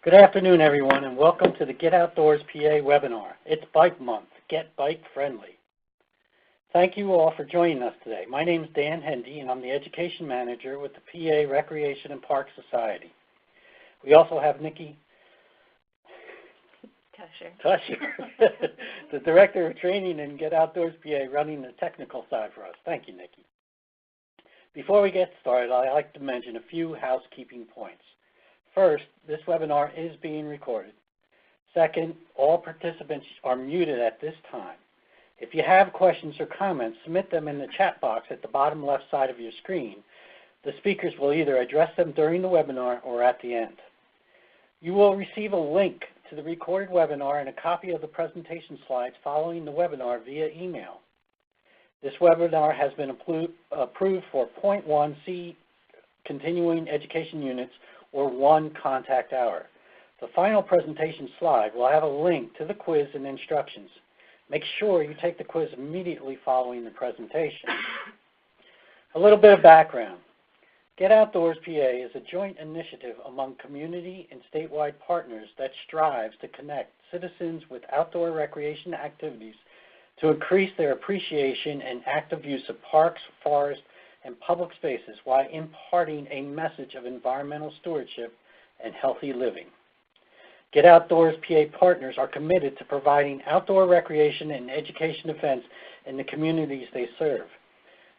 Good afternoon, everyone, and welcome to the Get Outdoors PA webinar. It's Bike Month. Get bike friendly. Thank you all for joining us today. My name is Dan Hendy, and I'm the Education Manager with the PA Recreation and Park Society. We also have Nikki Tusher, the Director of Training in Get Outdoors PA, running the technical side for us. Thank you, Nikki. Before we get started, I'd like to mention a few housekeeping points. First, this webinar is being recorded. Second, all participants are muted at this time. If you have questions or comments, submit them in the chat box at the bottom left side of your screen. The speakers will either address them during the webinar or at the end. You will receive a link to the recorded webinar and a copy of the presentation slides following the webinar via email. This webinar has been approved for 0.1 C continuing education units or 1 contact hour. The final presentation slide will have a link to the quiz and instructions. Make sure you take the quiz immediately following the presentation. A little bit of background. Get Outdoors PA is a joint initiative among community and statewide partners that strives to connect citizens with outdoor recreation activities to increase their appreciation and active use of parks, forests, and public spaces while imparting a message of environmental stewardship and healthy living. Get Outdoors PA partners are committed to providing outdoor recreation and education events in the communities they serve.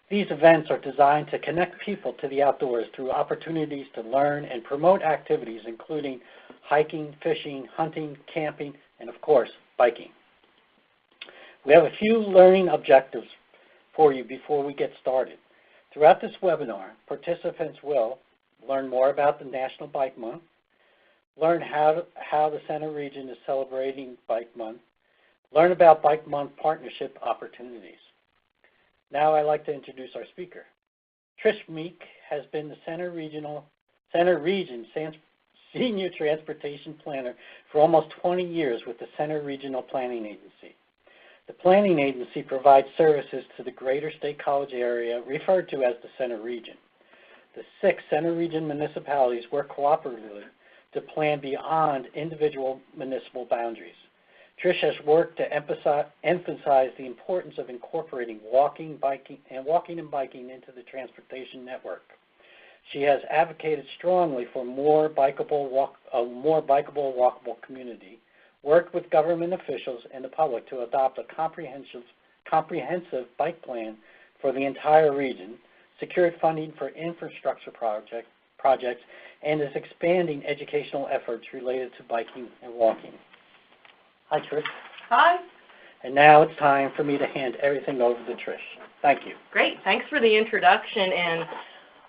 These events are designed to connect people to the outdoors through opportunities to learn and promote activities including hiking, fishing, hunting, camping, and of course, biking. We have a few learning objectives for you before we get started. Throughout this webinar, participants will learn more about the National Bike Month, learn how the Center Region is celebrating Bike Month, learn about Bike Month partnership opportunities. Now I'd like to introduce our speaker. Trish Meek has been the Center Region Senior Transportation Planner for almost 20 years with the Center Regional Planning Agency. The planning agency provides services to the greater State College area referred to as the Center Region. The 6 Center Region municipalities work cooperatively to plan beyond individual municipal boundaries. Trish has worked to emphasize the importance of incorporating walking and biking into the transportation network. She has advocated strongly for a more bikeable, walkable community, worked with government officials and the public to adopt a comprehensive bike plan for the entire region, secured funding for infrastructure projects, and is expanding educational efforts related to biking and walking. Hi, Trish. Hi. And now it's time for me to hand everything over to Trish. Thank you. Great. Thanks for the introduction, and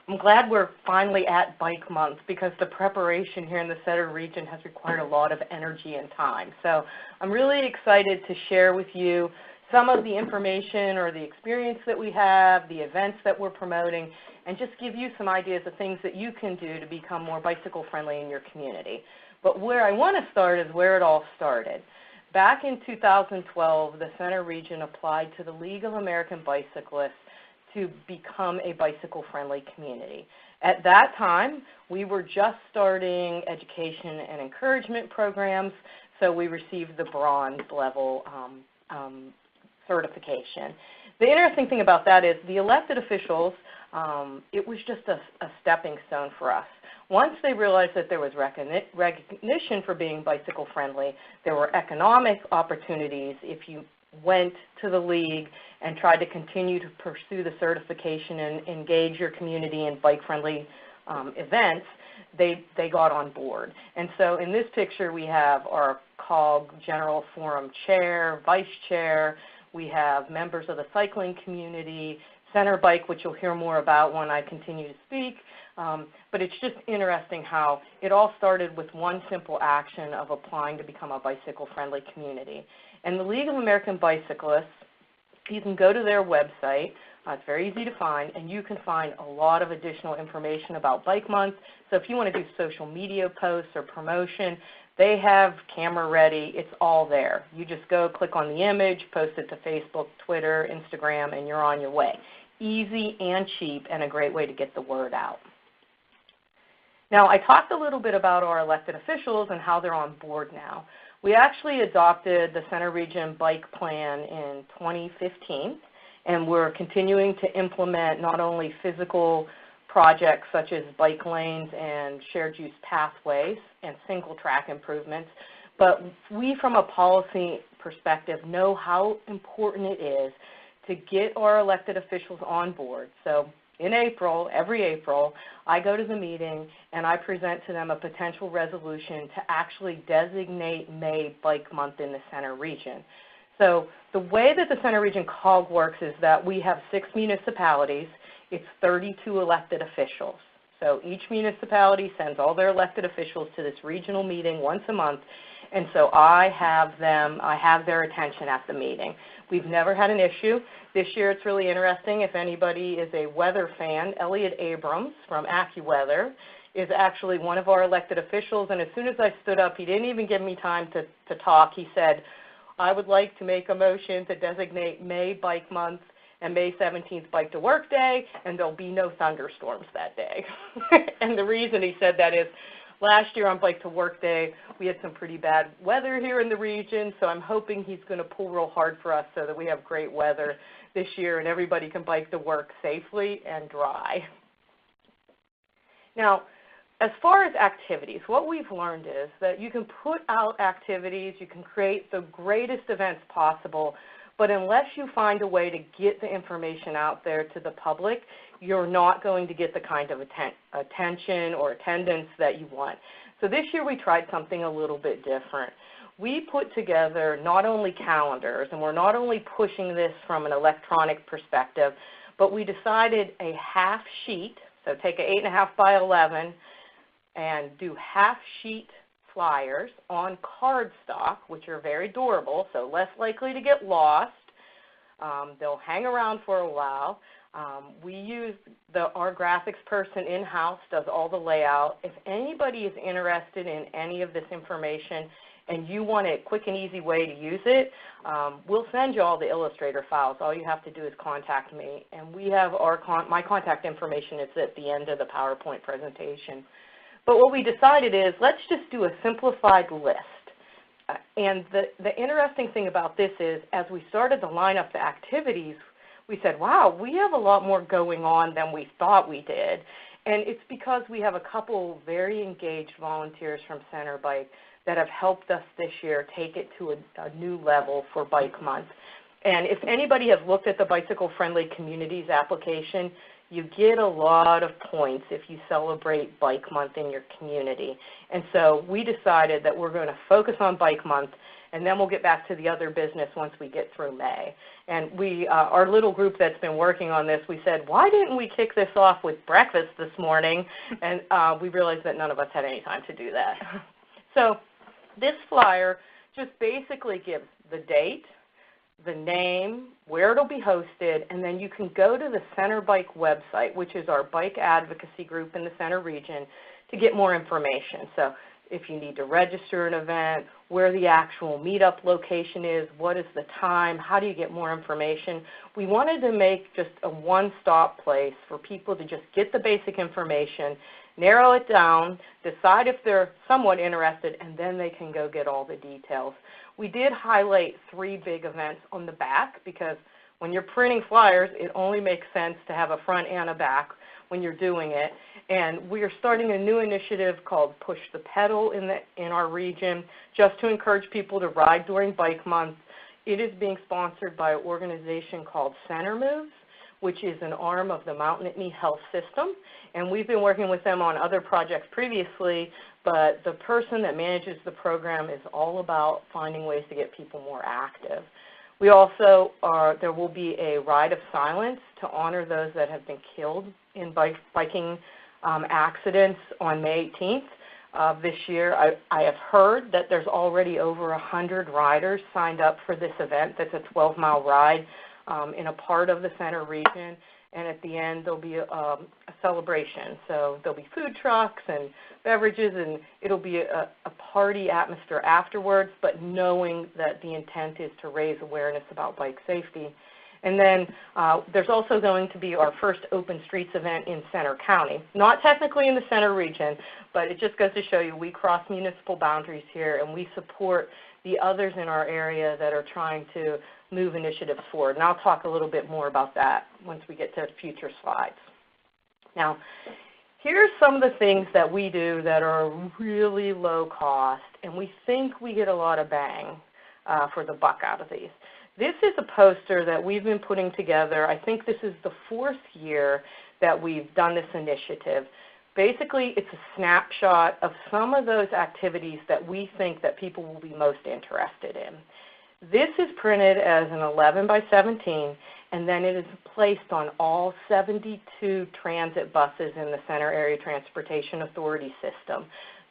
I'm glad we're finally at Bike Month because the preparation here in the Center Region has required a lot of energy and time. So I'm really excited to share with you some of the information or the experience that we have, the events that we're promoting, and just give you some ideas of things that you can do to become more bicycle friendly in your community. But where I want to start is where it all started. Back in 2012, the Center Region applied to the League of American Bicyclists to become a bicycle-friendly community. At that time, we were just starting education and encouragement programs, so we received the bronze level certification. The interesting thing about that is the elected officials, it was just a stepping stone for us. Once they realized that there was recognition for being bicycle-friendly, there were economic opportunities if you went to the league and tried to continue to pursue the certification and engage your community in bike-friendly events, they got on board. And so in this picture we have our COG General Forum Chair, Vice Chair, we have members of the cycling community, Center Bike, which you'll hear more about when I continue to speak. But it's just interesting how it all started with one simple action of applying to become a bicycle-friendly community. And the League of American Bicyclists, you can go to their website. It's very easy to find, and you can find a lot of additional information about Bike Month. So if you want to do social media posts or promotion, they have camera ready. It's all there. You just go click on the image, post it to Facebook, Twitter, Instagram, and you're on your way. Easy and cheap and a great way to get the word out. Now, I talked a little bit about our elected officials and how they're on board now. We actually adopted the Center Region Bike Plan in 2015, and we're continuing to implement not only physical projects such as bike lanes and shared use pathways and single track improvements, but we from a policy perspective know how important it is to get our elected officials on board. So in April, every April, I go to the meeting and I present to them a potential resolution to actually designate May Bike Month in the Center Region. So the way that the Center Region COG works is that we have 6 municipalities. It's 32 elected officials. So each municipality sends all their elected officials to this regional meeting once a month, and so I have their attention at the meeting. We've never had an issue. This year it's really interesting. If anybody is a weather fan, Elliot Abrams from AccuWeather is actually one of our elected officials, and as soon as I stood up, he didn't even give me time to talk. He said, I would like to make a motion to designate May Bike Month and May 17th Bike to Work Day, and there'll be no thunderstorms that day. And the reason he said that is last year on Bike to Work Day, we had some pretty bad weather here in the region, so I'm hoping he's going to pull real hard for us so that we have great weather this year and everybody can bike to work safely and dry. Now, as far as activities, what we've learned is that you can put out activities, you can create the greatest events possible, but unless you find a way to get the information out there to the public, you're not going to get the kind of attention or attendance that you want. So this year we tried something a little bit different. We put together not only calendars, and we're not only pushing this from an electronic perspective, but we decided a half sheet, so take an 8.5 by 11 and do half sheet flyers on cardstock, which are very durable, so less likely to get lost. They'll hang around for a while. We use our graphics person in-house, does all the layout. If anybody is interested in any of this information and you want a quick and easy way to use it, we'll send you all the Illustrator files. All you have to do is contact me. And we have my contact information is at the end of the PowerPoint presentation. But what we decided is let's just do a simplified list. And the interesting thing about this is as we started to line up the activities, we said, wow, we have a lot more going on than we thought we did. And it's because we have a couple very engaged volunteers from Center Bike that have helped us this year take it to a new level for Bike Month. And if anybody has looked at the Bicycle Friendly Communities application, you get a lot of points if you celebrate Bike Month in your community. And so we decided that we're going to focus on Bike Month, and then we'll get back to the other business once we get through May. And our little group that's been working on this, we said, why didn't we kick this off with breakfast this morning? And we realized that none of us had any time to do that. So this flyer just basically gives the date, the name, where it'll be hosted, and then you can go to the Center Bike website, which is our bike advocacy group in the Center Region, to get more information. So if you need to register an event, where the actual meetup location is, what is the time, how do you get more information. We wanted to make just a one-stop place for people to just get the basic information, narrow it down, decide if they're somewhat interested, and then they can go get all the details. We did highlight 3 big events on the back because when you're printing flyers, it only makes sense to have a front and a back when you're doing it. And we are starting a new initiative called Push the Pedal in our region just to encourage people to ride during Bike Month. It is being sponsored by an organization called Center Moves, which is an arm of the Mountain Whitney Health System. And we've been working with them on other projects previously, but the person that manages the program is all about finding ways to get people more active. We also there will be a ride of silence to honor those that have been killed in biking accidents on May 18th of this year. I have heard that there's already over 100 riders signed up for this event. That's a 12-mile ride in a part of the Center Region. And at the end, there'll be a celebration. So there'll be food trucks and beverages, and it'll be a party atmosphere afterwards, but knowing that the intent is to raise awareness about bike safety. And then there's also going to be our first Open Streets event in Center County. Not technically in the Center region, but it just goes to show you we cross municipal boundaries here, and we support the others in our area that are trying to move initiatives forward. And I'll talk a little bit more about that once we get to future slides. Now, here's some of the things that we do that are really low cost, and we think we get a lot of bang for the buck out of these. This is a poster that we've been putting together. I think this is the 4th year that we've done this initiative. Basically, it's a snapshot of some of those activities that we think that people will be most interested in. This is printed as an 11 by 17, and then it is placed on all 72 transit buses in the Center Area Transportation Authority system.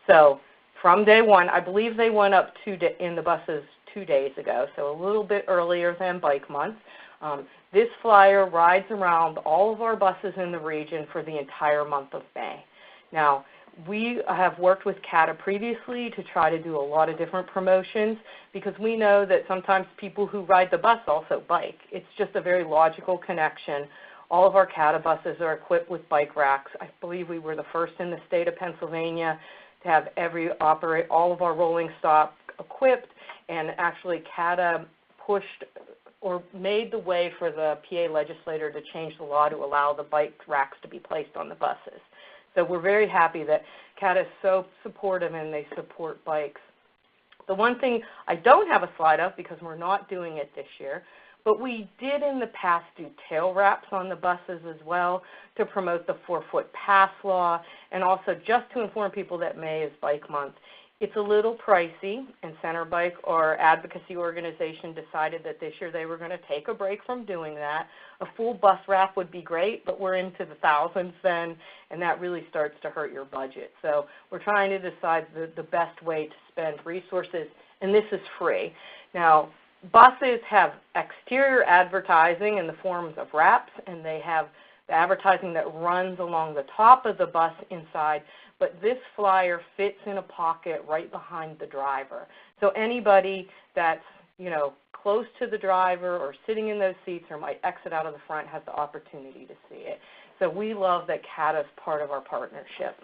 So from day one, I believe they went up in the buses 2 days ago, so a little bit earlier than Bike Month. This flyer rides around all of our buses in the region for the entire month of May. Now, we have worked with CATA previously to try to do a lot of different promotions because we know that sometimes people who ride the bus also bike. It's just a very logical connection. All of our CATA buses are equipped with bike racks. I believe we were the first in the state of Pennsylvania to have all of our rolling stock equipped, and actually CATA pushed or made the way for the PA legislator to change the law to allow the bike racks to be placed on the buses. So we're very happy that CATA is so supportive and they support bikes. The one thing I don't have a slide of because we're not doing it this year, but we did in the past do tail wraps on the buses as well to promote the 4-foot pass law, and also just to inform people that May is Bike Month. It's a little pricey, and Center Bike, our advocacy organization, decided that this year they were going to take a break from doing that. A full bus wrap would be great, but we're into the thousands then, and that really starts to hurt your budget. So we're trying to decide the best way to spend resources, and this is free. Now, buses have exterior advertising in the forms of wraps, and they have the advertising that runs along the top of the bus inside, but this flyer fits in a pocket right behind the driver. So anybody that's, close to the driver or sitting in those seats or might exit out of the front has the opportunity to see it. So we love that CATA is part of our partnership.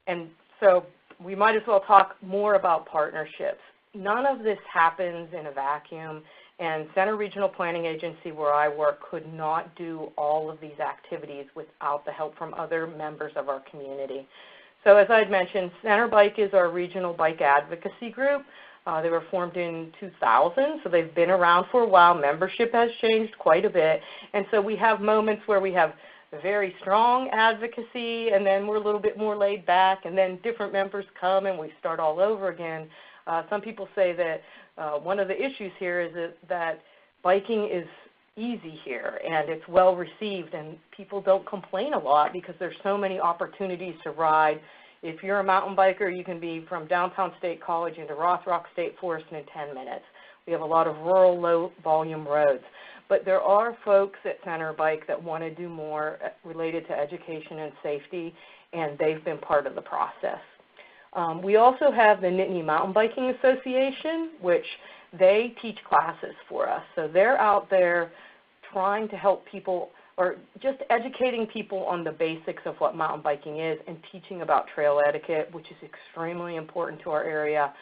And so we might as well talk more about partnerships. None of this happens in a vacuum, and Center Regional Planning Agency, where I work, could not do all of these activities without the help from other members of our community. So as I had mentioned, Center Bike is our regional bike advocacy group. They were formed in 2000, so they've been around for a while. Membership has changed quite a bit, and so we have moments where we have very strong advocacy, and then we're a little bit more laid back, and then different members come and we start all over again. Some people say that one of the issues here is that biking is easy here and it's well received, and people don't complain a lot because there's so many opportunities to ride. If you're a mountain biker, you can be from downtown State College into Rothrock State Forest in 10 minutes. We have a lot of rural, low-volume roads. But there are folks at Center Bike that want to do more related to education and safety, and they've been part of the process. We also have the Nittany Mountain Biking Association, which they teach classes for us. So they're out there trying to help people, or just educating people on the basics of what mountain biking is and teaching about trail etiquette, which is extremely important to our area.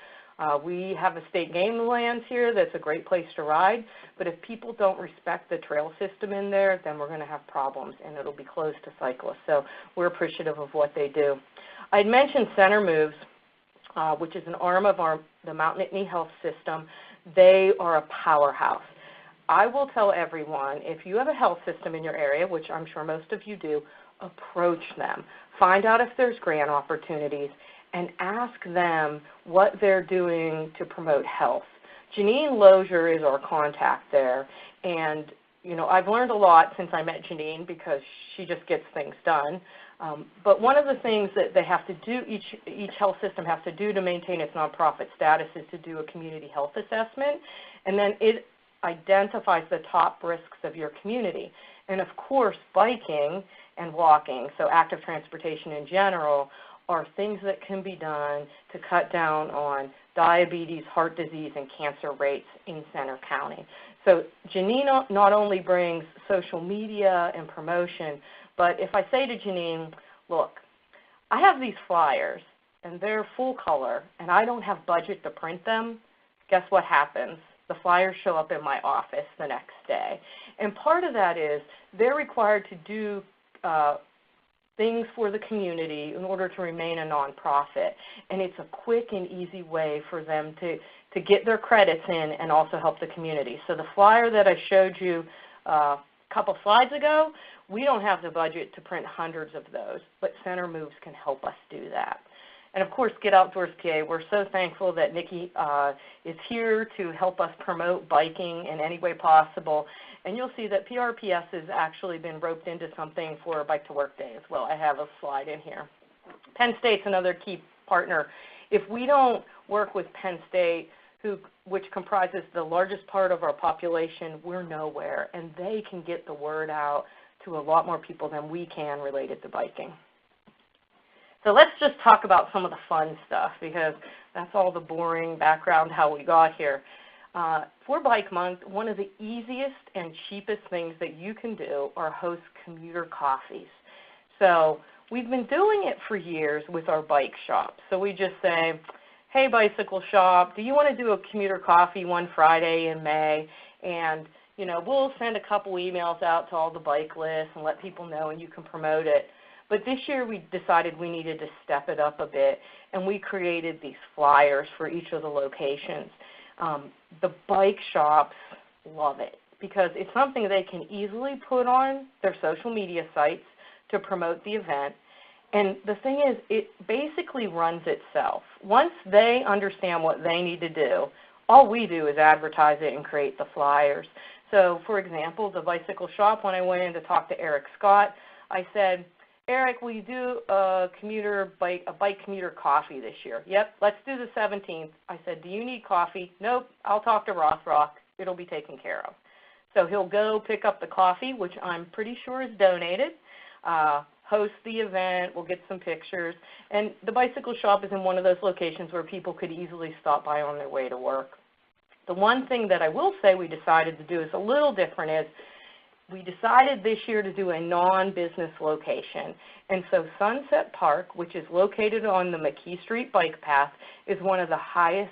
We have a state game lands here that's a great place to ride, but if people don't respect the trail system in there, then we're going to have problems and it'll be closed to cyclists. So we're appreciative of what they do. I'd mentioned Center Moves, which is an arm of the Mount Nittany Health System. They are a powerhouse. I will tell everyone, if you have a health system in your area, which I'm sure most of you do, approach them. Find out if there's grant opportunities and ask them what they're doing to promote health. Janine Lozier is our contact there, and I've learned a lot since I met Janine because she just gets things done. But one of the things that they have to do, each health system has to do to maintain its nonprofit status is to do a community health assessment, and then it identifies the top risks of your community. And of course, biking and walking, so active transportation in general, are things that can be done to cut down on diabetes, heart disease, and cancer rates in Center County. So Janine not only brings social media and promotion, but if I say to Janine, look, I have these flyers, and they're full color, and I don't have budget to print them, guess what happens? The flyers show up in my office the next day. And part of that is they're required to do things for the community in order to remain a nonprofit. And it's a quick and easy way for them to get their credits in and also help the community. So the flyer that I showed you a couple slides ago, we don't have the budget to print hundreds of those, but Center Moves can help us do that. And of course, Get Outdoors PA, we're so thankful that Nikki is here to help us promote biking in any way possible. And you'll see that PRPS has actually been roped into something for Bike to Work Day as well. I have a slide in here. Penn State's another key partner. If we don't work with Penn State, which comprises the largest part of our population, we're nowhere. And they can get the word out to a lot more people than we can related to biking. So let's just talk about some of the fun stuff, because that's all the boring background how we got here. For Bike Month, one of the easiest and cheapest things that you can do are host commuter coffees. So we've been doing it for years with our bike shop. So we just say, hey, bicycle shop, do you want to do a commuter coffee one Friday in May? And we'll send a couple emails out to all the bike lists and let people know, and you can promote it. But this year we decided we needed to step it up a bit, and we created these flyers for each of the locations. The bike shops love it because it's something they can easily put on their social media sites to promote the event. And the thing is, it basically runs itself. Once they understand what they need to do, all we do is advertise it and create the flyers. So, for example, the bicycle shop, when I went in to talk to Eric Scott, I said, Eric, will you do a bike commuter coffee this year? Yep, let's do the 17th. I said, do you need coffee? Nope, I'll talk to Rothrock. It'll be taken care of. So he'll go pick up the coffee, which I'm pretty sure is donated, host the event, we'll get some pictures. And the bicycle shop is in one of those locations where people could easily stop by on their way to work. The one thing that I will say we decided to do is a little different is we decided this year to do a non-business location. And so Sunset Park, which is located on the McKee Street bike path, is one of the highest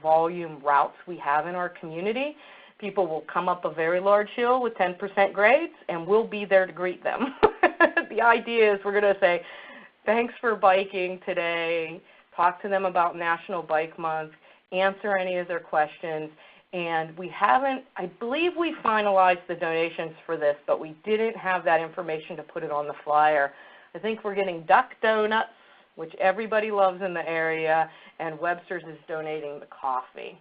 volume routes we have in our community. People will come up a very large hill with 10% grades, and we'll be there to greet them. The idea is we're going to say, thanks for biking today, talk to them about National Bike Month, answer any of their questions. And we haven't, I believe we finalized the donations for this, but we didn't have that information to put it on the flyer. I think we're getting Duck Donuts, which everybody loves in the area, and Webster's is donating the coffee.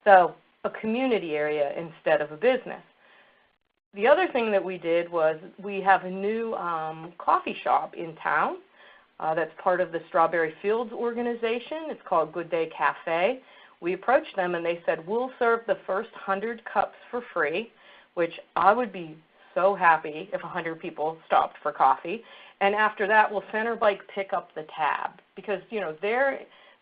So a community area instead of a business. The other thing that we did was we have a new coffee shop in town that's part of the Strawberry Fields organization. It's called Good Day Cafe. We approached them and they said, we'll serve the first 100 cups for free, which I would be so happy if 100 people stopped for coffee. And after that, we'll Center Bike pick up the tab because,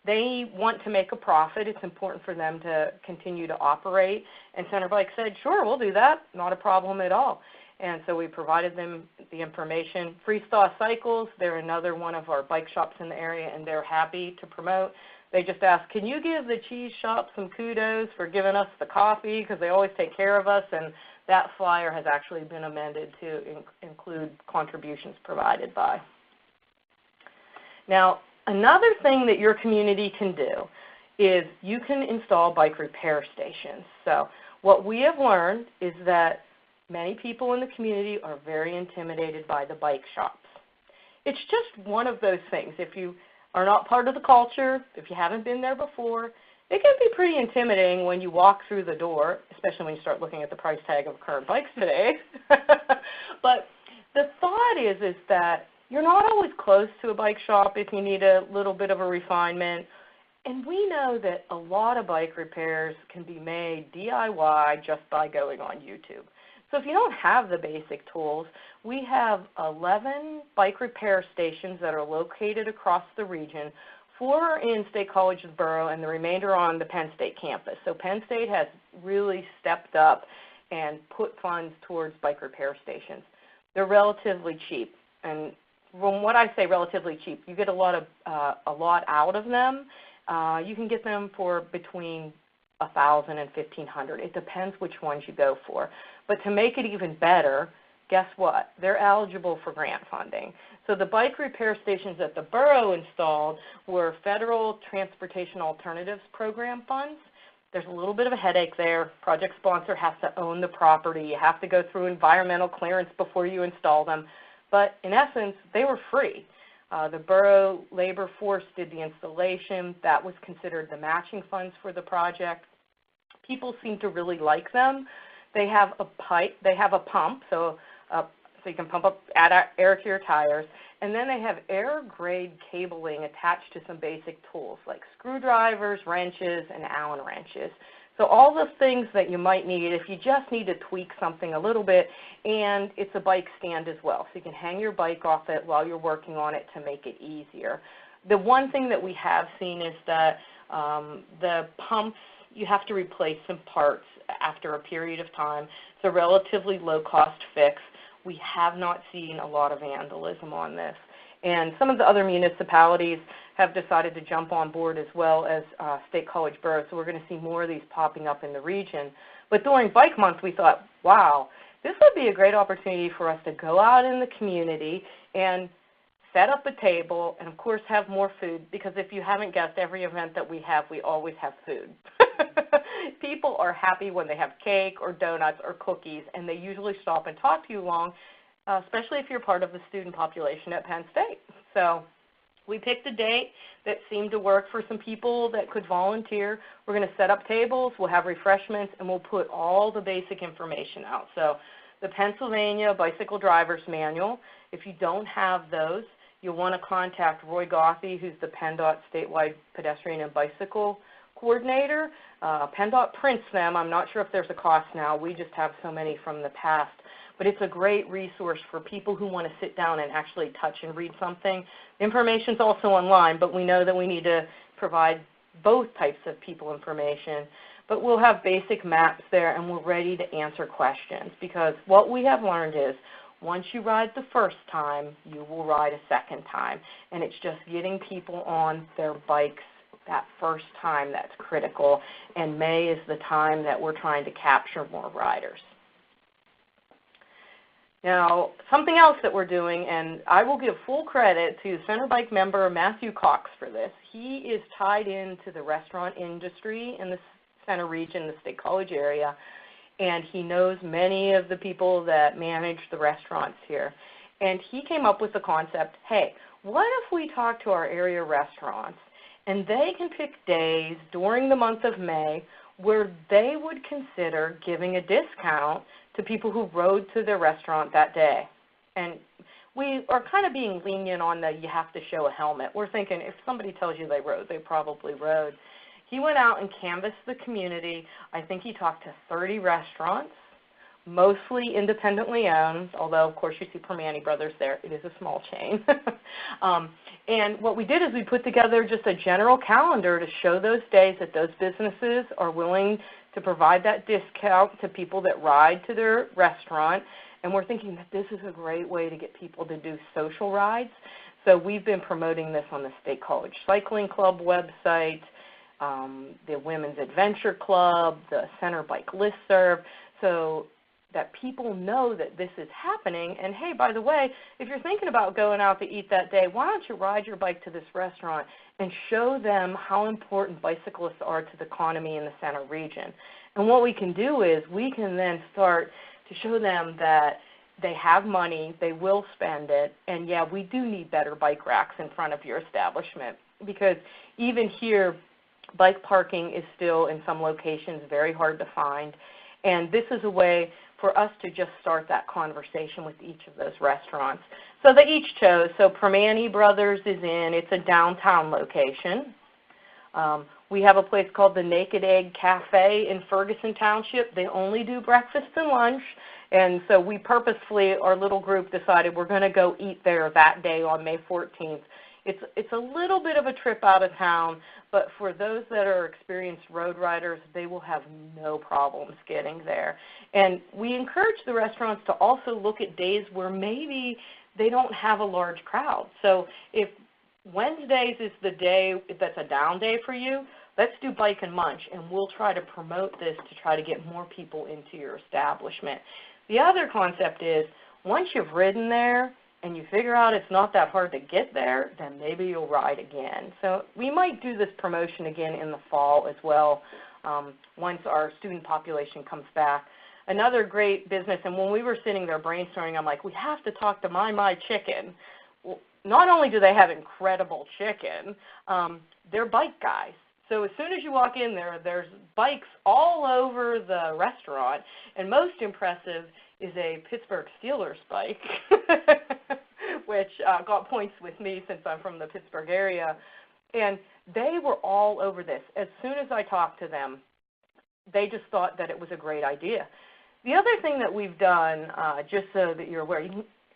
they want to make a profit. It's important for them to continue to operate. And Center Bike said, sure, we'll do that. Not a problem at all. And so we provided them the information. Freestyle Cycles, they're another one of our bike shops in the area, and they're happy to promote. They just asked, can you give the cheese shop some kudos for giving us the coffee because they always take care of us, and that flyer has actually been amended to include contributions provided by. Now, another thing that your community can do is you can install bike repair stations. So what we have learned is that many people in the community are very intimidated by the bike shops. It's just one of those things. If you are not part of the culture, if you haven't been there before, it can be pretty intimidating when you walk through the door, especially when you start looking at the price tag of current bikes today. But the thought is that you're not always close to a bike shop if you need a little bit of a refinement. And we know that a lot of bike repairs can be made DIY just by going on YouTube. So if you don't have the basic tools, we have 11 bike repair stations that are located across the region. 4 are in State College of the Borough, and the remainder on the Penn State campus. So Penn State has really stepped up and put funds towards bike repair stations. They're relatively cheap, and when what I say relatively cheap, you get a lot out of them. You can get them for between $1,000 and $1,500. It depends which ones you go for. But to make it even better, guess what? They're eligible for grant funding. So the bike repair stations that the borough installed were Federal Transportation Alternatives Program funds. There's a little bit of a headache there. Project sponsor has to own the property. You have to go through environmental clearance before you install them. But in essence, they were free. The borough labor force did the installation. That was considered the matching funds for the project. People seem to really like them. They have a pipe. They have a pump, so you can pump up, add air to your tires. And then they have air-grade cabling attached to some basic tools like screwdrivers, wrenches, and Allen wrenches. So all the things that you might need if you just need to tweak something a little bit, and it's a bike stand as well. So you can hang your bike off it while you're working on it to make it easier. The one thing that we have seen is that the pumps, you have to replace some parts after a period of time. It's a relatively low-cost fix. We have not seen a lot of vandalism on this. And some of the other municipalities have decided to jump on board as well as State College Borough, so we're going to see more of these popping up in the region. But during Bike Month, we thought, wow, this would be a great opportunity for us to go out in the community and set up a table and, of course, have more food, because if you haven't guessed, every event that we always have food. People are happy when they have cake or donuts or cookies, and they usually stop and talk to you long, especially if you're part of the student population at Penn State. So we picked a date that seemed to work for some people that could volunteer. We're going to set up tables, we'll have refreshments, and we'll put all the basic information out. So the Pennsylvania Bicycle Driver's Manual, if you don't have those, you'll want to contact Roy Gothi, who's the PennDOT Statewide Pedestrian and Bicycle Coordinator. PennDOT prints them. I'm not sure if there's a cost now. We just have so many from the past. But it's a great resource for people who want to sit down and actually touch and read something. The information's also online, but we know that we need to provide both types of people information. But we'll have basic maps there, and we're ready to answer questions, because what we have learned is once you ride the first time, you will ride a second time. And it's just getting people on their bikes that first time that's critical. And May is the time that we're trying to capture more riders. Now, something else that we're doing, and I will give full credit to Center Bike member Matthew Cox for this. He is tied into the restaurant industry in the Center region, the State College area, and he knows many of the people that manage the restaurants here. And he came up with the concept, hey, what if we talk to our area restaurants and they can pick days during the month of May where they would consider giving a discount to people who rode to their restaurant that day. And we are kind of being lenient on the you have to show a helmet. We're thinking if somebody tells you they rode, they probably rode. He went out and canvassed the community. I think he talked to 30 restaurants, mostly independently owned, although, of course, you see Permani Brothers there. It is a small chain. And what we did is we put together just a general calendar to show those days that those businesses are willing to provide that discount to people that ride to their restaurant. And we're thinking that this is a great way to get people to do social rides. So we've been promoting this on the State College Cycling Club website, the Women's Adventure Club, the Center Bike Listserv, so that people know that this is happening. And hey, by the way, if you're thinking about going out to eat that day, why don't you ride your bike to this restaurant and show them how important bicyclists are to the economy in the Center region. And what we can do is we can then start to show them that they have money, they will spend it, and yeah, we do need better bike racks in front of your establishment, because even here, bike parking is still in some locations very hard to find. And this is a way for us to just start that conversation with each of those restaurants. So they each chose. So Permani Brothers is in. It's a downtown location. We have a place called the Naked Egg Cafe in Ferguson Township. They only do breakfast and lunch, and so we purposefully, our little group, decided we're going to go eat there that day on May 14th. It's a little bit of a trip out of town, but for those that are experienced road riders, they will have no problems getting there. And we encourage the restaurants to also look at days where maybe they don't have a large crowd. So if Wednesdays is the day that's a down day for you, let's do Bike and Munch, and we'll try to promote this to try to get more people into your establishment. The other concept is, once you've ridden there and you figure out it's not that hard to get there, then maybe you'll ride again. So we might do this promotion again in the fall as well, once our student population comes back. Another great business, and when we were sitting there brainstorming, I'm like, we have to talk to My Chicken. Well, not only do they have incredible chicken, they're bike guys. So as soon as you walk in there, there's bikes all over the restaurant, and most impressive is a Pittsburgh Steelers bike, which got points with me since I'm from the Pittsburgh area. And they were all over this. As soon as I talked to them, they just thought that it was a great idea. The other thing that we've done, just so that you're aware,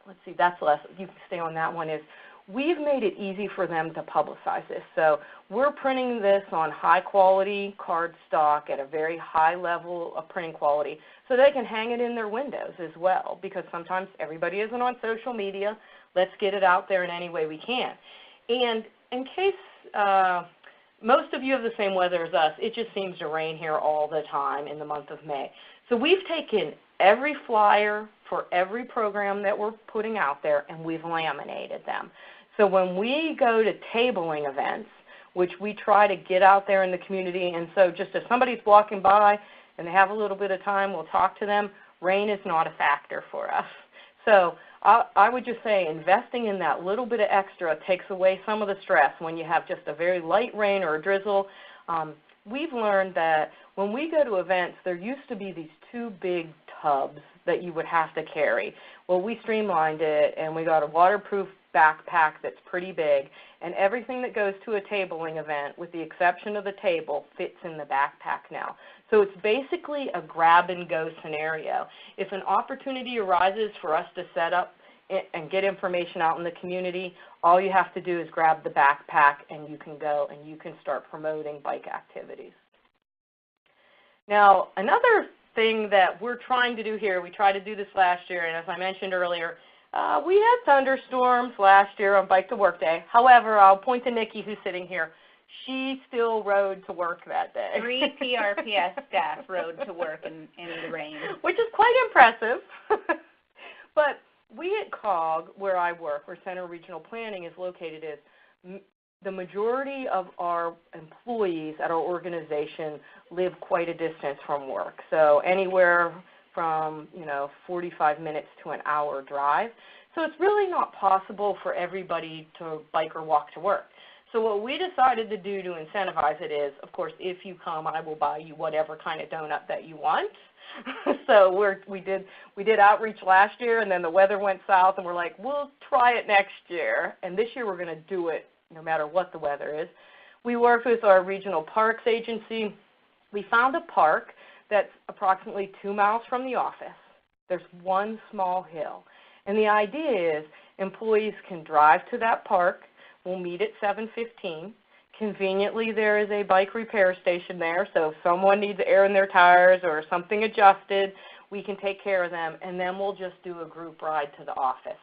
let's see, that's less, you can stay on that one, is we've made it easy for them to publicize this. So we're printing this on high-quality cardstock at a very high level of printing quality so they can hang it in their windows as well, because sometimes everybody isn't on social media. Let's get it out there in any way we can. And in case most of you have the same weather as us, it just seems to rain here all the time in the month of May. So we've taken every flyer for every program that we're putting out there, and we've laminated them. So when we go to tabling events, which we try to get out there in the community, and so just if somebody's walking by and they have a little bit of time, we'll talk to them. Rain is not a factor for us. So I would just say investing in that little bit of extra takes away some of the stress when you have just a very light rain or a drizzle. We've learned that when we go to events, there used to be these two big tubs that you would have to carry. Well, we streamlined it, and we got a waterproof backpack that's pretty big, and everything that goes to a tabling event, with the exception of the table, fits in the backpack now. So it's basically a grab-and-go scenario. If an opportunity arises for us to set up and get information out in the community, all you have to do is grab the backpack, and you can go and you can start promoting bike activities. Now, another thing that we're trying to do here, we tried to do this last year, and as I mentioned earlier, we had thunderstorms last year on Bike to Work Day. However, I'll point to Nikki, who's sitting here. She still rode to work that day. 3 PRPS staff rode to work in the rain. Which is quite impressive. But we at COG, where I work, where Center Regional Planning is located, is the majority of our employees at our organization live quite a distance from work. So anywhere from 45 minutes to an hour drive. So it's really not possible for everybody to bike or walk to work. So what we decided to do to incentivize it is, of course, if you come, I will buy you whatever kind of donut that you want. So we did outreach last year, and then the weather went south, and we're like, we'll try it next year. And this year we're going to do it no matter what the weather is. We worked with our regional parks agency. We found a park that's approximately 2 miles from the office. There's one small hill. And the idea is employees can drive to that park. We'll meet at 7:15. Conveniently, there is a bike repair station there, so if someone needs air in their tires or something adjusted, we can take care of them, and then we'll just do a group ride to the office.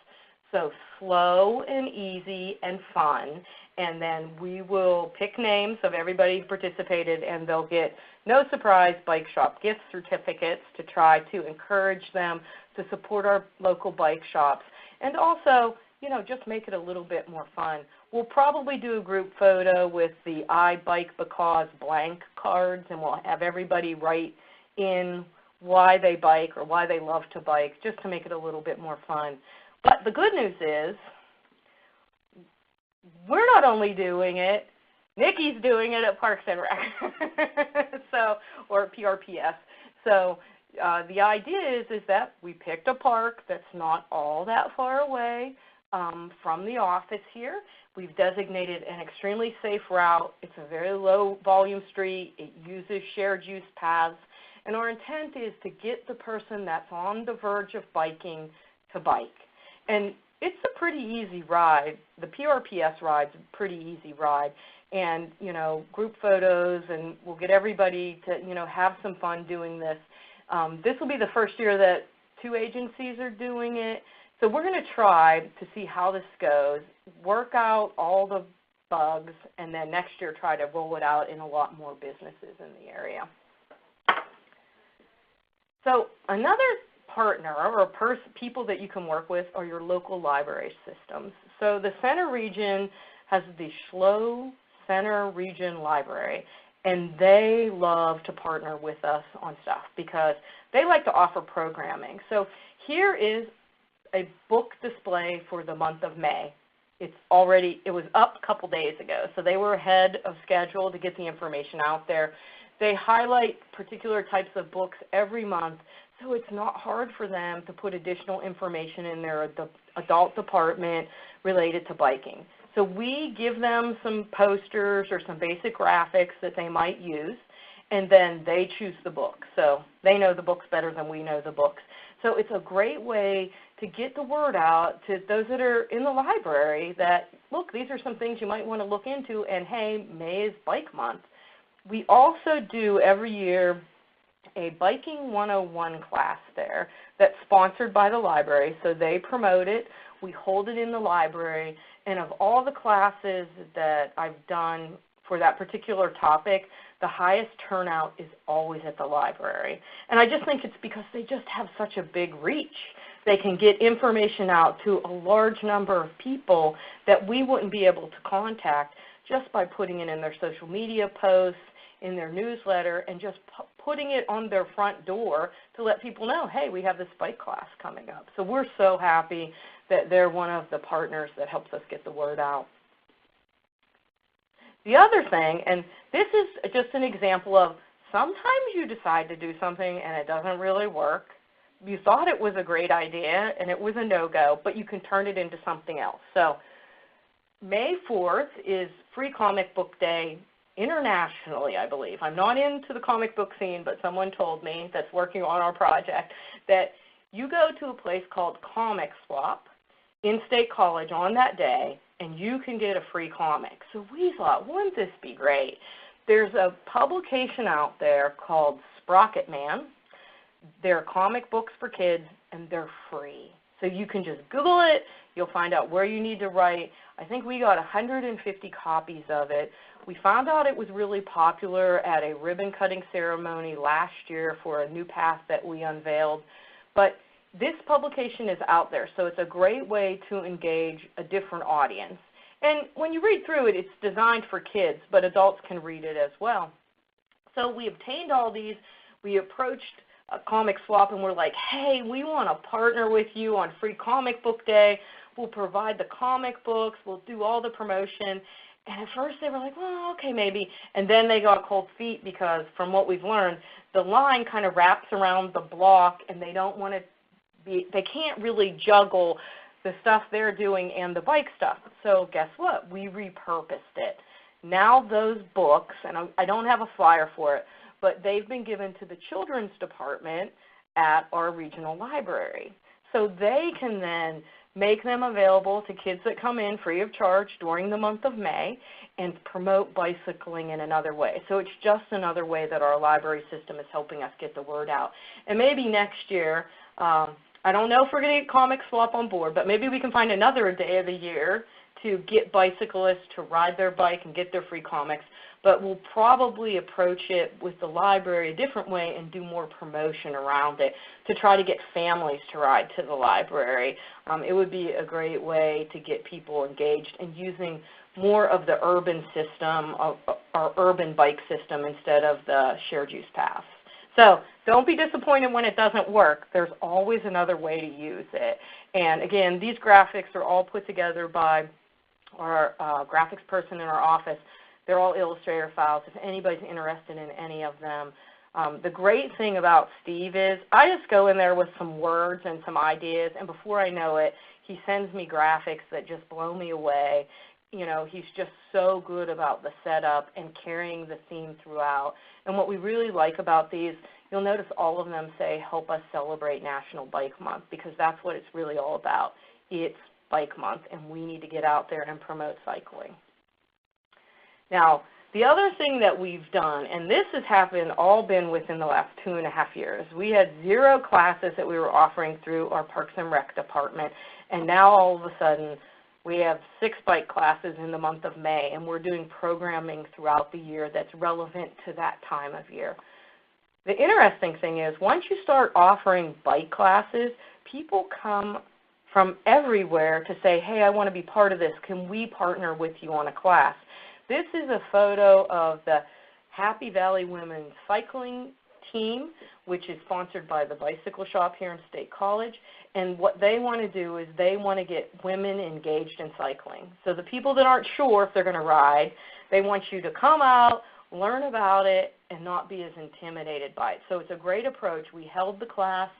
So slow and easy and fun, and then we will pick names of everybody who participated, and they'll get, no surprise, bike shop gift certificates to try to encourage them to support our local bike shops, and also, just make it a little bit more fun. We'll probably do a group photo with the I Bike Because blank cards, and we'll have everybody write in why they bike or why they love to bike, just to make it a little bit more fun. But the good news is, we're not only doing it, Nikki's doing it at Parks and Rec, or PRPS. So the idea is that we picked a park that's not all that far away. from the office here. We've designated an extremely safe route. It's a very low volume street. It uses shared use paths. And our intent is to get the person that's on the verge of biking to bike. And it's a pretty easy ride. The PRPS Ride's a pretty easy ride. And, you know, group photos, and we'll get everybody to, you know, have some fun doing this. This will be the first year that 2 agencies are doing it. So we're going to try to see how this goes, work out all the bugs, and then next year try to roll it out in a lot more businesses in the area. So another partner or people that you can work with are your local library systems. So the Center Region has the SLO Center Region Library, and they love to partner with us on stuff because they like to offer programming. So here is a book display for the month of May. It was up a couple days ago, so they were ahead of schedule to get the information out there. They highlight particular types of books every month, so it's not hard for them to put additional information in their adult department related to biking. So we give them some posters or some basic graphics that they might use, and then they choose the book. So they know the books better than we know the books. So it's a great way to get the word out to those that are in the library that, look, these are some things you might want to look into, and hey, May is Bike Month. We also do every year a Biking 101 class there that's sponsored by the library, so they promote it. We hold it in the library, and of all the classes that I've done for that particular topic, the highest turnout is always at the library. And I just think it's because they just have such a big reach. They can get information out to a large number of people that we wouldn't be able to contact just by putting it in their social media posts, in their newsletter, and just putting it on their front door to let people know, hey, we have this bike class coming up. So we're so happy that they're one of the partners that helps us get the word out. The other thing, and this is just an example of sometimes you decide to do something and it doesn't really work. You thought it was a great idea and it was a no-go, but you can turn it into something else. So May 4th is Free Comic Book Day internationally, I believe. I'm not into the comic book scene, but someone told me that's working on our project that you go to a place called Comic Swap in State College on that day, and you can get a free comic. So we thought, wouldn't this be great? There's a publication out there called Sprocket Man. They're comic books for kids, and they're free. So you can just Google it. You'll find out where you need to write. I think we got 150 copies of it. We found out it was really popular at a ribbon-cutting ceremony last year for a new path that we unveiled. But this publication is out there, so it's a great way to engage a different audience. And when you read through it, it's designed for kids, but adults can read it as well. So we obtained all these. We approached a Comic Swap, and we're like, hey, we want to partner with you on Free Comic Book Day. We'll provide the comic books. We'll do all the promotion. And at first they were like, well, okay, maybe. And then they got cold feet because from what we've learned, the line kind of wraps around the block, and they don't want to be, they can't really juggle the stuff they're doing and the bike stuff. So guess what? We repurposed it. Now those books, and I don't have a flyer for it, but they've been given to the children's department at our regional library. So they can then make them available to kids that come in free of charge during the month of May and promote bicycling in another way. So it's just another way that our library system is helping us get the word out. And maybe next year, I don't know if we're going to get Comic Swap on board, but maybe we can find another day of the year to get bicyclists to ride their bike and get their free comics. But we'll probably approach it with the library a different way and do more promotion around it to try to get families to ride to the library. It would be a great way to get people engaged and using more of the urban system, our urban bike system, instead of the shared use paths. So don't be disappointed when it doesn't work. There's always another way to use it. And again, these graphics are all put together by our graphics person in our office. They're all Illustrator files if anybody's interested in any of them. The great thing about Steve is I just go in there with some words and some ideas, and before I know it, He sends me graphics that just blow me away. You know, he's just so good about the setup and carrying the theme throughout. And what we really like about these, you'll notice all of them say, help us celebrate National Bike Month, because that's what it's really all about. It's Bike Month, and we need to get out there and promote cycling. Now, the other thing that we've done, and this has all been within the last 2.5 years, we had 0 classes that we were offering through our Parks and Rec department, and now all of a sudden we have 6 bike classes in the month of May, and we're doing programming throughout the year that's relevant to that time of year. The interesting thing is, once you start offering bike classes, people come from everywhere to say, hey, I want to be part of this. Can we partner with you on a class? This is a photo of the Happy Valley Women's Cycling Team, which is sponsored by the Bicycle Shop here in State College. And what they want to do is they want to get women engaged in cycling. So the people that aren't sure if they're going to ride, they want you to come out, learn about it, and not be as intimidated by it. So it's a great approach. We held the class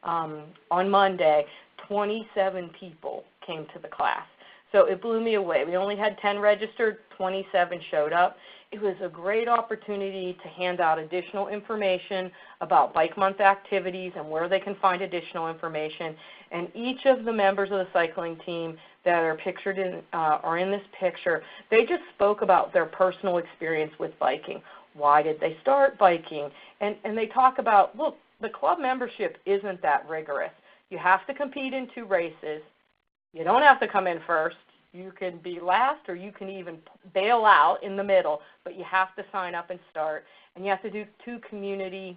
on Monday. 27 people came to the class. So it blew me away. We only had 10 registered, 27 showed up. It was a great opportunity to hand out additional information about Bike Month activities and where they can find additional information. And each of the members of the cycling team that are pictured in, are in this picture, they just spoke about their personal experience with biking. Why did they start biking? And they talk about, look, the club membership isn't that rigorous. You have to compete in 2 races. You don't have to come in first. You can be last, or you can even bail out in the middle, but you have to sign up and start. And you have to do 2 community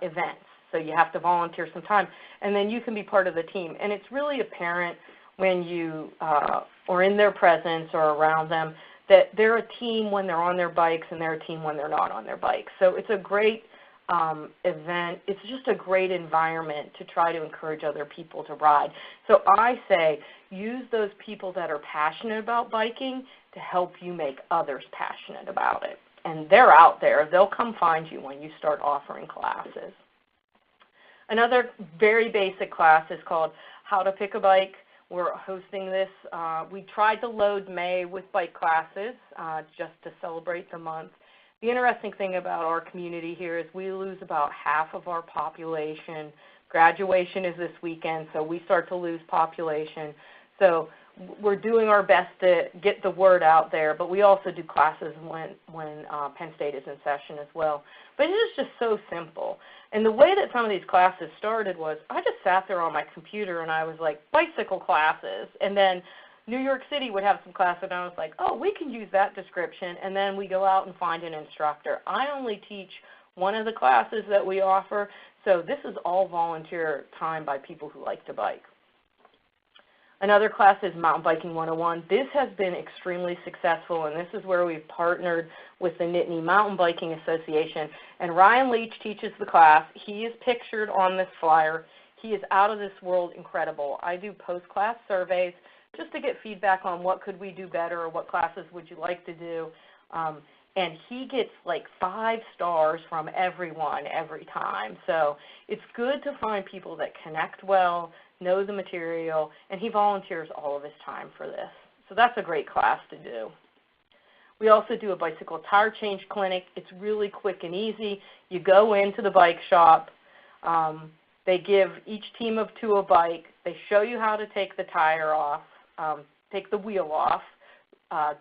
events. So you have to volunteer some time, and then you can be part of the team. And it's really apparent when you are in their presence or around them that they're a team when they're on their bikes, and they're a team when they're not on their bikes. So it's a great event. It's just a great environment to try to encourage other people to ride. So I say use those people that are passionate about biking to help you make others passionate about it. And they're out there. They'll come find you when you start offering classes. Another very basic class is called How to Pick a Bike. We're hosting this. We tried to load May with bike classes just to celebrate the month. The interesting thing about our community here is we lose about half of our population. Graduation is this weekend, so we start to lose population. So we're doing our best to get the word out there, but we also do classes when Penn State is in session as well. But it is just so simple. And the way that some of these classes started was I just sat there on my computer and I was like, bicycle classes. And then New York City would have some classes, and I was like, oh, we can use that description, and then we go out and find an instructor. I only teach one of the classes that we offer, so this is all volunteer time by people who like to bike. Another class is Mountain Biking 101. This has been extremely successful, and this is where we've partnered with the Nittany Mountain Biking Association. And Ryan Leach teaches the class. He is pictured on this flyer. He is out of this world incredible. I do post-class surveys just to get feedback on what could we do better or what classes would you like to do. And he gets like 5 stars from everyone every time. So it's good to find people that connect well, know the material, and he volunteers all of his time for this. So that's a great class to do. We also do a bicycle tire change clinic. It's really quick and easy. You go into the bike shop. They give each team of 2 a bike. They show you how to take the tire off, take the wheel off,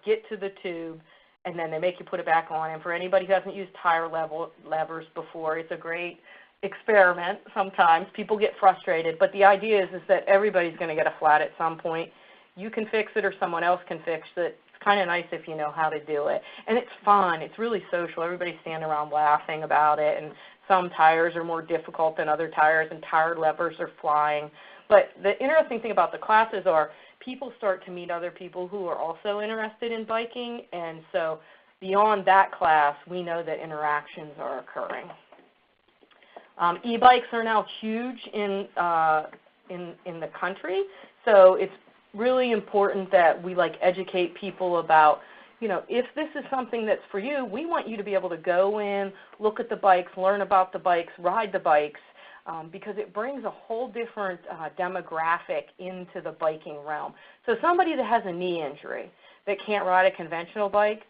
get to the tube, and then they make you put it back on. And for anybody who hasn't used tire levers before, it's a great experiment. Sometimes people get frustrated, but the idea is that everybody's going to get a flat at some point. You can fix it or someone else can fix it. It's kind of nice if you know how to do it. And it's fun. It's really social. Everybody's standing around laughing about it, and some tires are more difficult than other tires, and tire levers are flying. But the interesting thing about the classes are people start to meet other people who are also interested in biking, and so beyond that class, we know that interactions are occurring. E-bikes are now huge in the country, so it's really important that we educate people about, if this is something that's for you, we want you to be able to go in, look at the bikes, learn about the bikes, ride the bikes. because it brings a whole different demographic into the biking realm. So somebody that has a knee injury that can't ride a conventional bike,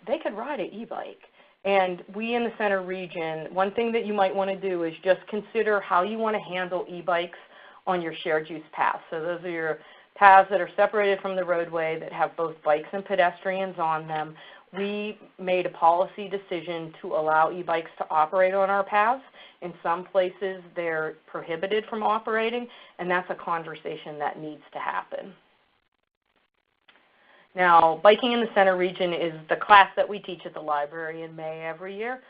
they could ride an e-bike. And we in the center region, one thing that you might want to do is just consider how you want to handle e-bikes on your shared use paths. So those are your paths that are separated from the roadway that have both bikes and pedestrians on them. We made a policy decision to allow e-bikes to operate on our paths. In some places they're prohibited from operating, and that's a conversation that needs to happen. Now, Biking in the Center region is the class that we teach at the library in May every year.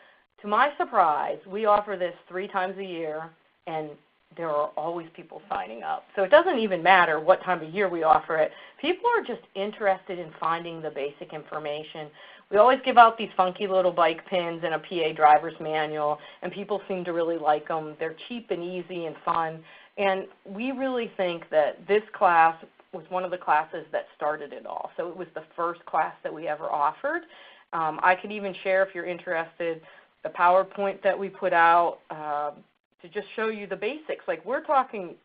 To my surprise, we offer this 3 times a year, and there are always people signing up. So it doesn't even matter what time of year we offer it. People are just interested in finding the basic information. We always give out these funky little bike pins and a PA driver's manual, and people seem to really like them. They're cheap and easy and fun. And we really think that this class was one of the classes that started it all. So it was the first class that we ever offered. I could even share, if you're interested, the PowerPoint that we put out to just show you the basics. Like, we're talking,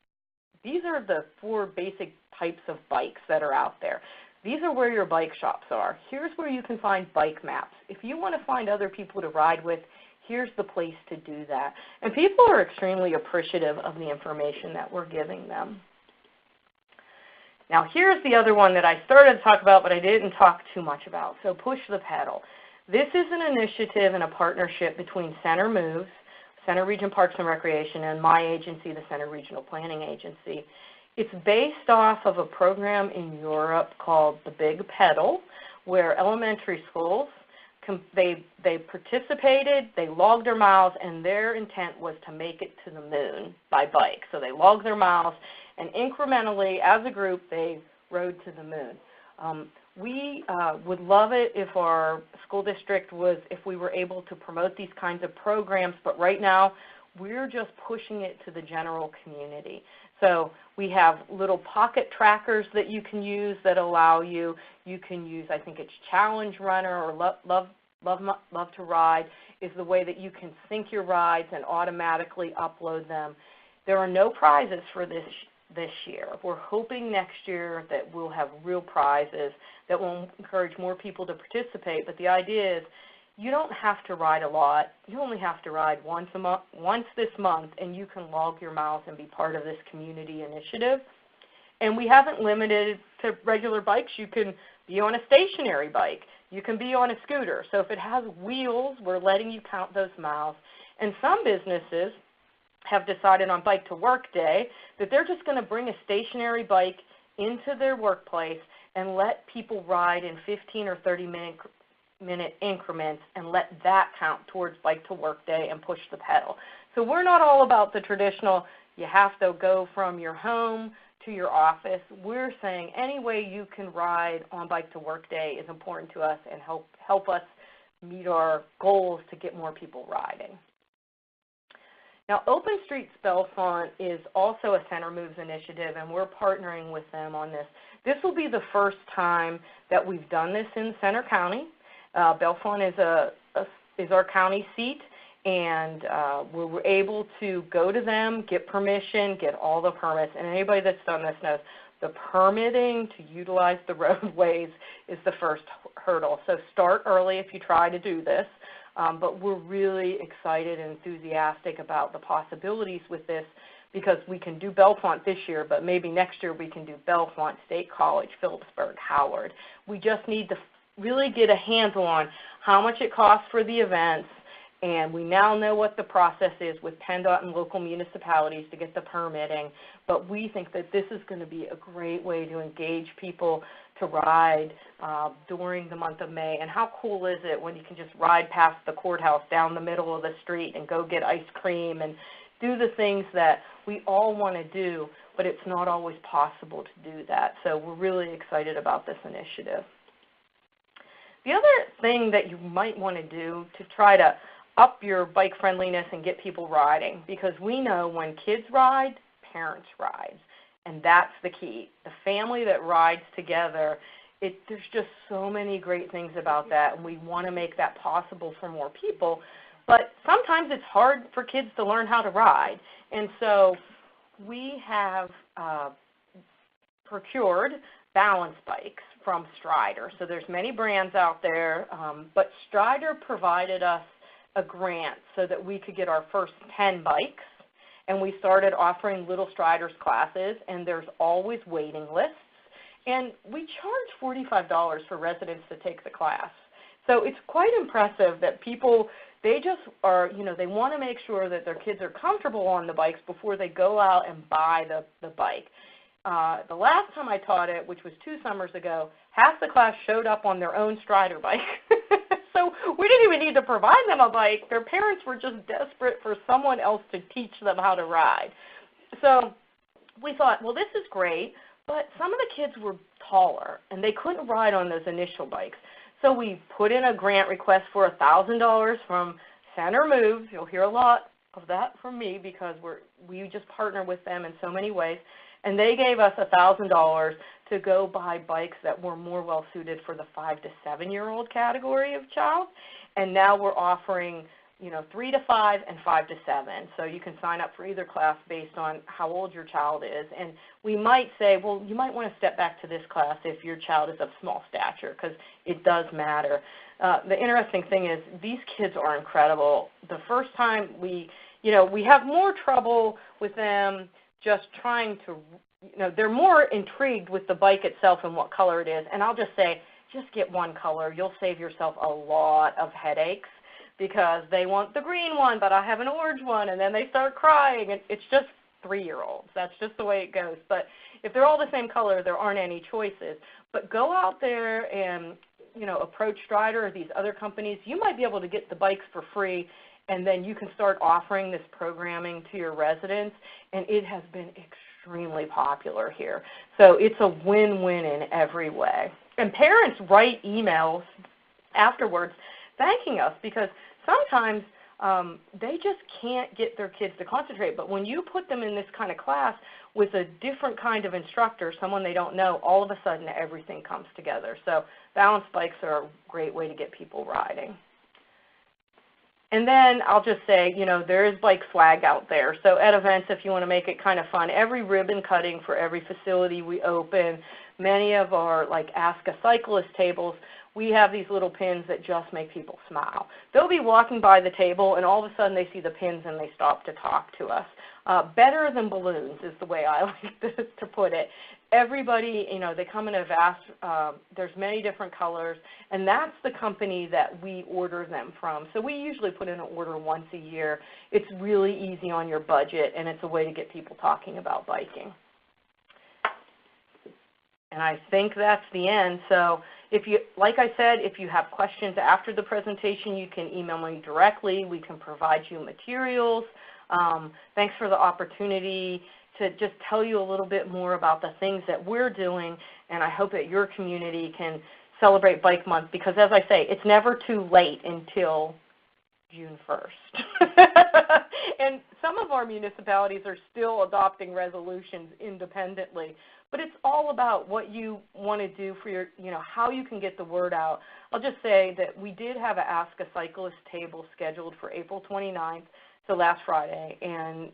these are the 4 basic types of bikes that are out there. These are where your bike shops are. Here's where you can find bike maps. If you want to find other people to ride with, here's the place to do that. And people are extremely appreciative of the information that we're giving them. Now, here's the other one that I started to talk about, but I didn't talk too much about. So Push the Pedal. This is an initiative and a partnership between Center Moves, Center Region Parks and Recreation, and my agency, the Center Regional Planning Agency. It's based off of a program in Europe called the Big Pedal, where elementary schools, they participated, they logged their miles, and their intent was to make it to the moon by bike. So they logged their miles, and incrementally, as a group, they rode to the moon. We would love it if our school district if we were able to promote these kinds of programs, but right now, we're just pushing it to the general community. So we have little pocket trackers that you can use that allow you can use, I think it's Challenge Runner or Love to Ride is the way that you can sync your rides and automatically upload them. There are no prizes for this year. We're hoping next year that we'll have real prizes that will encourage more people to participate, but the idea is you don't have to ride a lot. You only have to ride once this month, and you can log your miles and be part of this community initiative. And we haven't limited it to regular bikes. You can be on a stationary bike. You can be on a scooter. So if it has wheels, we're letting you count those miles. And some businesses have decided on Bike to Work Day that they're just going to bring a stationary bike into their workplace and let people ride in 15 or 30-minute increments and let that count towards Bike to Work Day and push the pedal. So we're not all about the traditional, you have to go from your home to your office. We're saying any way you can ride on Bike to Work Day is important to us and help us meet our goals to get more people riding. Now, Open Streets Bellefonte is also a Center Moves initiative, and we're partnering with them on this. This will be the first time that we've done this in Center County. Bellefonte is our county seat, and we were able to go to them, get permission, get all the permits. And anybody that's done this knows the permitting to utilize the roadways is the first hurdle. So start early if you try to do this. But we're really excited and enthusiastic about the possibilities with this because we can do Bellefonte this year, but maybe next year we can do Bellefonte, State College, Phillipsburg, Howard. We just need to really get a handle on how much it costs for the events, and we now know what the process is with PennDOT and local municipalities to get the permitting, but we think that this is going to be a great way to engage people to ride during the month of May. And how cool is it when you can just ride past the courthouse down the middle of the street and go get ice cream and do the things that we all want to do, but it's not always possible to do that. So we're really excited about this initiative. The other thing that you might want to do to try to up your bike friendliness and get people riding, because we know when kids ride, parents ride. And that's the key. The family that rides together, there's just so many great things about that, and we want to make that possible for more people. But sometimes it's hard for kids to learn how to ride. And so we have procured balance bikes from Strider. So there's many brands out there, but Strider provided us a grant so that we could get our first 10 bikes. And we started offering Little Striders classes, and there's always waiting lists. And we charge $45 for residents to take the class. So it's quite impressive that people, they just are, they want to make sure that their kids are comfortable on the bikes before they go out and buy the bike. The last time I taught it, which was 2 summers ago, half the class showed up on their own Strider bike. So we didn't even need to provide them a bike. Their parents were just desperate for someone else to teach them how to ride. So we thought, well, this is great, but some of the kids were taller, and they couldn't ride on those initial bikes. So we put in a grant request for $1,000 from Center Moves. You'll hear a lot of that from me because we just partner with them in so many ways. And they gave us $1,000 to go buy bikes that were more well suited for the 5 to 7-year-old category of child. And now we're offering 3 to 5 and 5 to 7. So you can sign up for either class based on how old your child is. And we might say, well, you might want to step back to this class if your child is of small stature, because it does matter. The interesting thing is these kids are incredible. The first time we have more trouble with them just trying to, they're more intrigued with the bike itself and what color it is. And I'll just say, just get one color. You'll save yourself a lot of headaches, because they want the green one, but I have an orange one, and then they start crying. And it's just 3-year-olds. That's just the way it goes. But if they're all the same color, there aren't any choices. But go out there and, approach Strider or these other companies. You might be able to get the bikes for free, and then you can start offering this programming to your residents, and it has been extremely popular here. So it's a win-win in every way. And parents write emails afterwards thanking us, because sometimes they just can't get their kids to concentrate. But when you put them in this kind of class with a different kind of instructor, someone they don't know, all of a sudden everything comes together. So balance bikes are a great way to get people riding. And then I'll just say, there is bike swag out there. So at events, if you want to make it kind of fun, every ribbon cutting for every facility we open, many of our Ask a Cyclist tables, we have these little pins that just make people smile. They'll be walking by the table, and all of a sudden they see the pins and they stop to talk to us. Better than balloons is the way I like to put it. Everybody, they come in a vast, there's many different colors, and that's the company that we order them from. So we usually put in an order once a year. It's really easy on your budget, and it's a way to get people talking about biking. And I think that's the end. So like I said, if you have questions after the presentation, you can email me directly. We can provide you materials. Thanks for the opportunity to just tell you a little bit more about the things that we're doing, and I hope that your community can celebrate Bike Month, because as I say, it's never too late until June 1st. And some of our municipalities are still adopting resolutions independently, but it's all about what you want to do for your, how you can get the word out. I'll just say that we did have an Ask a Cyclist table scheduled for April 29th, so last Friday, and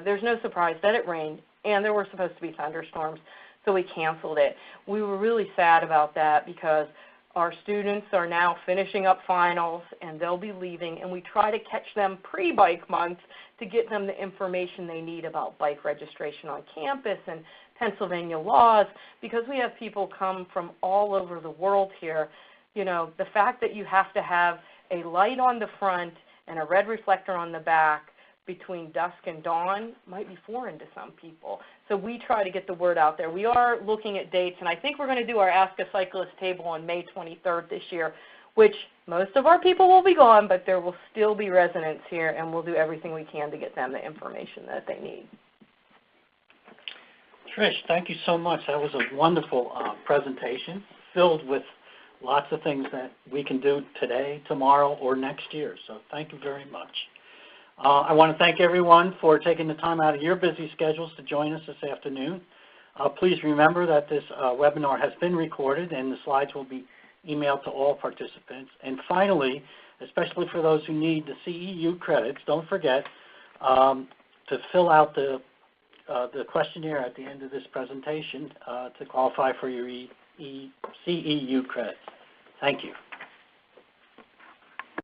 there's no surprise that it rained, and there were supposed to be thunderstorms, so we canceled it. We were really sad about that because our students are now finishing up finals, and they'll be leaving, and we try to catch them pre-Bike Month to get them the information they need about bike registration on campus and Pennsylvania laws, because we have people come from all over the world here. The fact that you have to have a light on the front and a red reflector on the back between dusk and dawn might be foreign to some people. So we try to get the word out there. We are looking at dates, and I think we're going to do our Ask a Cyclist table on May 23rd this year, which most of our people will be gone, but there will still be residents here, and we'll do everything we can to get them the information that they need. Trish, thank you so much. That was a wonderful presentation filled with lots of things that we can do today, tomorrow, or next year. So thank you very much. I want to thank everyone for taking the time out of your busy schedules to join us this afternoon. Please remember that this webinar has been recorded, and the slides will be emailed to all participants. And finally, especially for those who need the CEU credits. Don't forget to fill out the questionnaire at the end of this presentation to qualify for your CEU credits. Thank you.